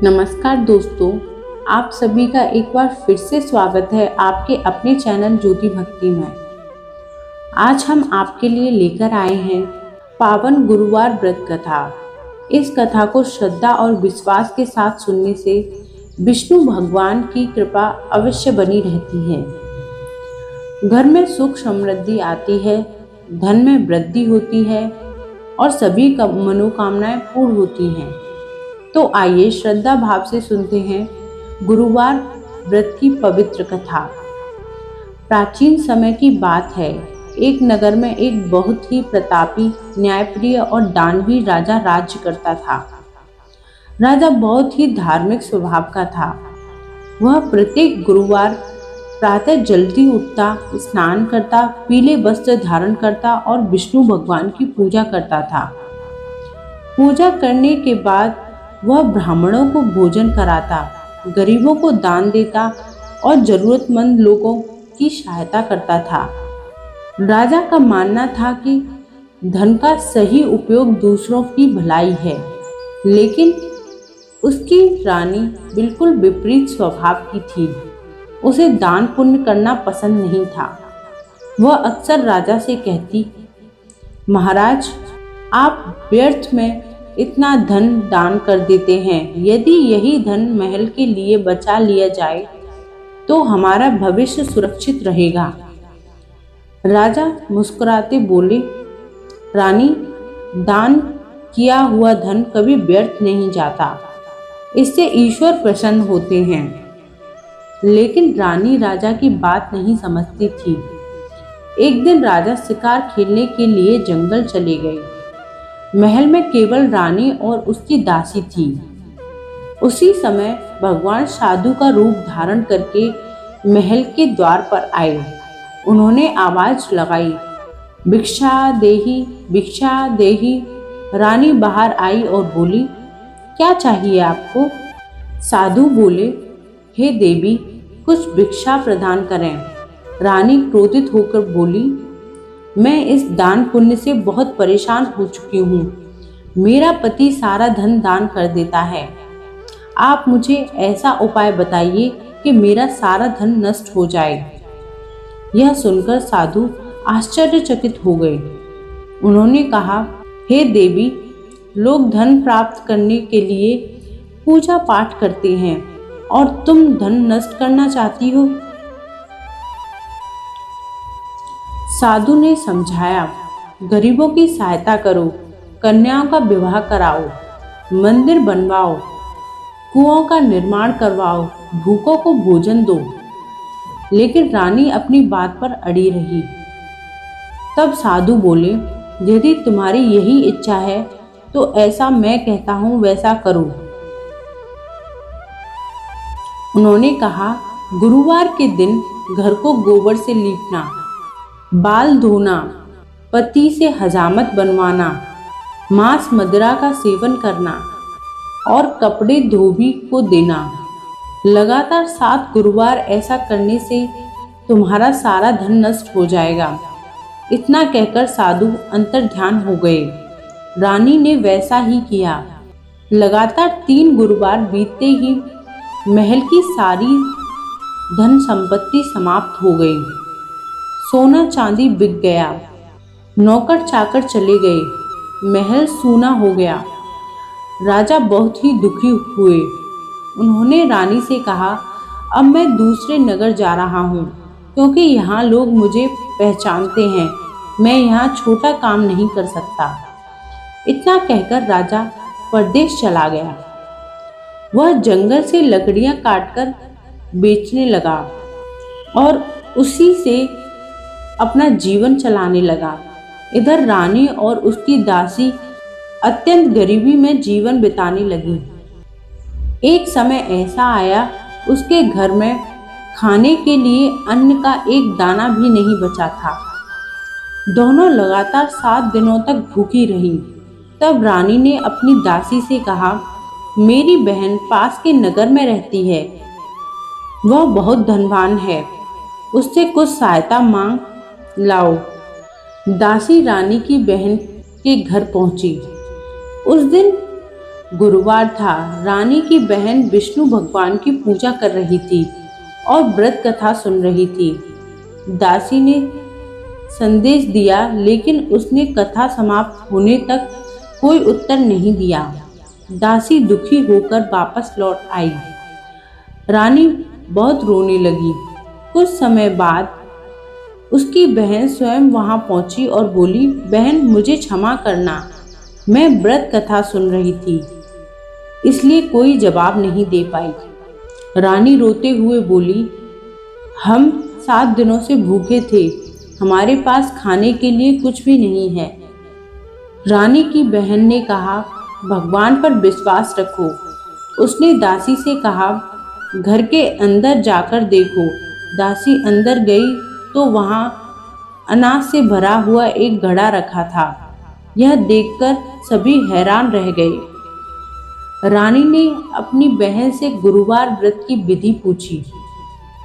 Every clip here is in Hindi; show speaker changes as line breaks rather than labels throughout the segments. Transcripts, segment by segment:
नमस्कार दोस्तों, आप सभी का एक बार फिर से स्वागत है आपके अपने चैनल ज्योति भक्ति में। आज हम आपके लिए लेकर आए हैं पावन गुरुवार व्रत कथा। इस कथा को श्रद्धा और विश्वास के साथ सुनने से विष्णु भगवान की कृपा अवश्य बनी रहती है। घर में सुख समृद्धि आती है, धन में वृद्धि होती है और सभी मनोकामनाएं पूर्ण होती हैं। तो आइए श्रद्धा भाव से सुनते हैं गुरुवार व्रत की पवित्र कथा। प्राचीन समय की बात है। एक नगर में एक बहुत ही प्रतापी, न्यायप्रिय और दानवीर राजा राज्य करता था। राजा बहुत ही धार्मिक स्वभाव का था। वह प्रत्येक गुरुवार प्रातः जल्दी उठता, स्नान करता, पीले वस्त्र धारण करता और विष्णु भगवान की पूजा करता था। पूजा करने के बाद वह ब्राह्मणों को भोजन कराता, गरीबों को दान देता और जरूरतमंद लोगों की सहायता करता था। राजा का मानना था कि धन का सही उपयोग दूसरों की भलाई है, लेकिन उसकी रानी बिल्कुल विपरीत स्वभाव की थी। उसे दान पुण्य करना पसंद नहीं था। वह अक्सर राजा से कहती, महाराज, आप व्यर्थ में इतना धन दान कर देते हैं। यदि यही धन महल के लिए बचा लिया जाए तो हमारा भविष्य सुरक्षित रहेगा। राजा मुस्कुराते बोले, रानी, दान किया हुआ धन कभी व्यर्थ नहीं जाता, इससे ईश्वर प्रसन्न होते हैं। लेकिन रानी राजा की बात नहीं समझती थी। एक दिन राजा शिकार खेलने के लिए जंगल चले गए। महल में केवल रानी और उसकी दासी थी। उसी समय भगवान साधु का रूप धारण करके महल के द्वार पर आए। उन्होंने आवाज लगाई, भिक्षा देही, भिक्षा देही। रानी बाहर आई और बोली, क्या चाहिए आपको? साधु बोले, हे देवी, कुछ भिक्षा प्रदान करें। रानी क्रोधित होकर बोली, मैं इस दान पुण्य से बहुत परेशान हो चुकी हूँ। मेरा पति सारा धन दान कर देता है। आप मुझे ऐसा उपाय बताइए कि मेरा सारा धन नष्ट हो जाए। यह सुनकर साधु आश्चर्यचकित हो गए। उन्होंने कहा, हे देवी, लोग धन प्राप्त करने के लिए पूजा पाठ करते हैं और तुम धन नष्ट करना चाहती हो। साधु ने समझाया, गरीबों की सहायता करो, कन्याओं का विवाह कराओ, मंदिर बनवाओ, कुओं का निर्माण करवाओ, भूखों को भोजन दो। लेकिन रानी अपनी बात पर अड़ी रही। तब साधु बोले, यदि तुम्हारी यही इच्छा है तो ऐसा मैं कहता हूँ वैसा करो। उन्होंने कहा, गुरुवार के दिन घर को गोबर से लीपना, बाल धोना, पति से हजामत बनवाना, मांस मदिरा का सेवन करना और कपड़े धोबी को देना। लगातार 7 गुरुवार ऐसा करने से तुम्हारा सारा धन नष्ट हो जाएगा। इतना कहकर साधु अंतर्ध्यान हो गए। रानी ने वैसा ही किया। लगातार 3 गुरुवार बीतते ही महल की सारी धन संपत्ति समाप्त हो गई। सोना चांदी बिक गया, नौकर चाकर चले गए, महल सूना हो गया। राजा बहुत ही दुखी हुए। उन्होंने रानी से कहा, अब मैं दूसरे नगर जा रहा हूँ, क्योंकि यहाँ लोग मुझे पहचानते हैं। मैं यहाँ छोटा काम नहीं कर सकता। इतना कहकर राजा परदेश चला गया। वह जंगल से लकड़ियाँ काटकर बेचने लगा और उसी से अपना जीवन चलाने लगा। इधर रानी और उसकी दासी अत्यंत गरीबी में जीवन बिताने लगी। एक समय ऐसा आया, उसके घर में खाने के लिए अन्न का एक दाना भी नहीं बचा था। दोनों लगातार 7 दिनों तक भूखी रही। तब रानी ने अपनी दासी से कहा, मेरी बहन पास के नगर में रहती है। वह बहुत धनवान है, उससे कुछ सहायता मांग लाओ। दासी रानी की बहन के घर पहुंची। उस दिन गुरुवार था। रानी की बहन विष्णु भगवान की पूजा कर रही थी और व्रत कथा सुन रही थी। दासी ने संदेश दिया, लेकिन उसने कथा समाप्त होने तक कोई उत्तर नहीं दिया। दासी दुखी होकर वापस लौट आई। रानी बहुत रोने लगी। कुछ समय बाद उसकी बहन स्वयं वहां पहुंची और बोली, बहन मुझे क्षमा करना, मैं व्रत कथा सुन रही थी, इसलिए कोई जवाब नहीं दे पाई। रानी रोते हुए बोली, हम 7 दिनों से भूखे थे, हमारे पास खाने के लिए कुछ भी नहीं है। रानी की बहन ने कहा, भगवान पर विश्वास रखो। उसने दासी से कहा, घर के अंदर जाकर देखो। दासी अंदर गई तो वहां अनाज से भरा हुआ एक घड़ा रखा था। यह देखकर सभी हैरान रह गए। रानी ने अपनी बहन से गुरुवार व्रत की विधि पूछी।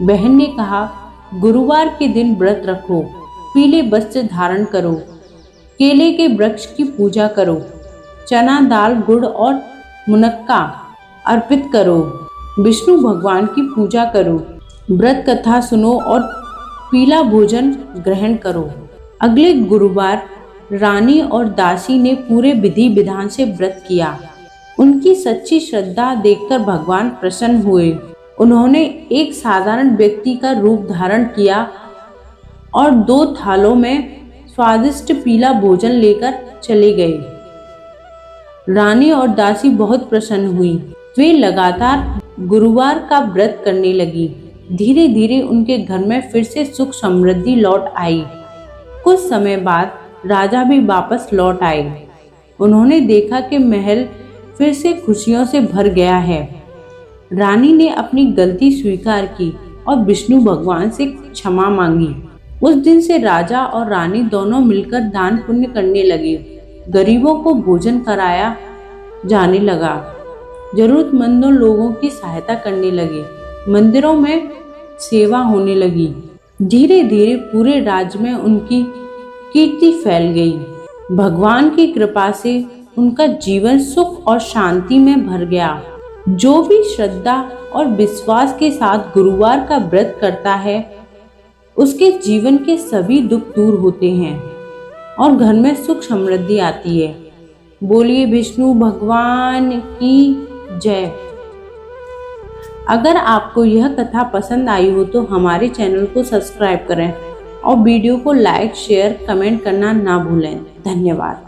बहन ने कहा, गुरुवार के दिन व्रत रखो, पीले वस्त्र धारण करो, केले के वृक्ष की पूजा करो, चना दाल गुड़ और मुनक्का अर्पित करो, विष्णु भगवान की पूजा करो, व्रत कथा सुनो और पीला भोजन ग्रहण करो। अगले गुरुवार रानी और दासी ने पूरे विधि विधान से व्रत किया। उनकी सच्ची श्रद्धा देखकर भगवान प्रसन्न हुए। उन्होंने एक साधारण व्यक्ति का रूप धारण किया और 2 थालों में स्वादिष्ट पीला भोजन लेकर चले गए। रानी और दासी बहुत प्रसन्न हुई। वे लगातार गुरुवार का व्रत करने लगी। धीरे धीरे उनके घर में फिर से सुख समृद्धि लौट आई। कुछ समय बाद राजा भी वापस लौट आए। उन्होंने देखा कि महल फिर से खुशियों से भर गया है। रानी ने अपनी गलती स्वीकार की और विष्णु भगवान से क्षमा मांगी। उस दिन से राजा और रानी दोनों मिलकर दान पुण्य करने लगे। गरीबों को भोजन कराया जाने लगा। जरूरतमंदों लोगों की सहायता करने लगे। मंदिरों में सेवा होने लगी। धीरे धीरे पूरे राज्य में उनकी कीर्ति फैल गई। भगवान की कृपा से उनका जीवन सुख और शांति में भर गया। जो भी श्रद्धा और विश्वास के साथ गुरुवार का व्रत करता है, उसके जीवन के सभी दुख दूर होते हैं और घर में सुख समृद्धि आती है। बोलिए विष्णु भगवान की जय। अगर आपको यह कथा पसंद आई हो तो हमारे चैनल को सब्सक्राइब करें और वीडियो को लाइक, शेयर, कमेंट करना ना भूलें। धन्यवाद।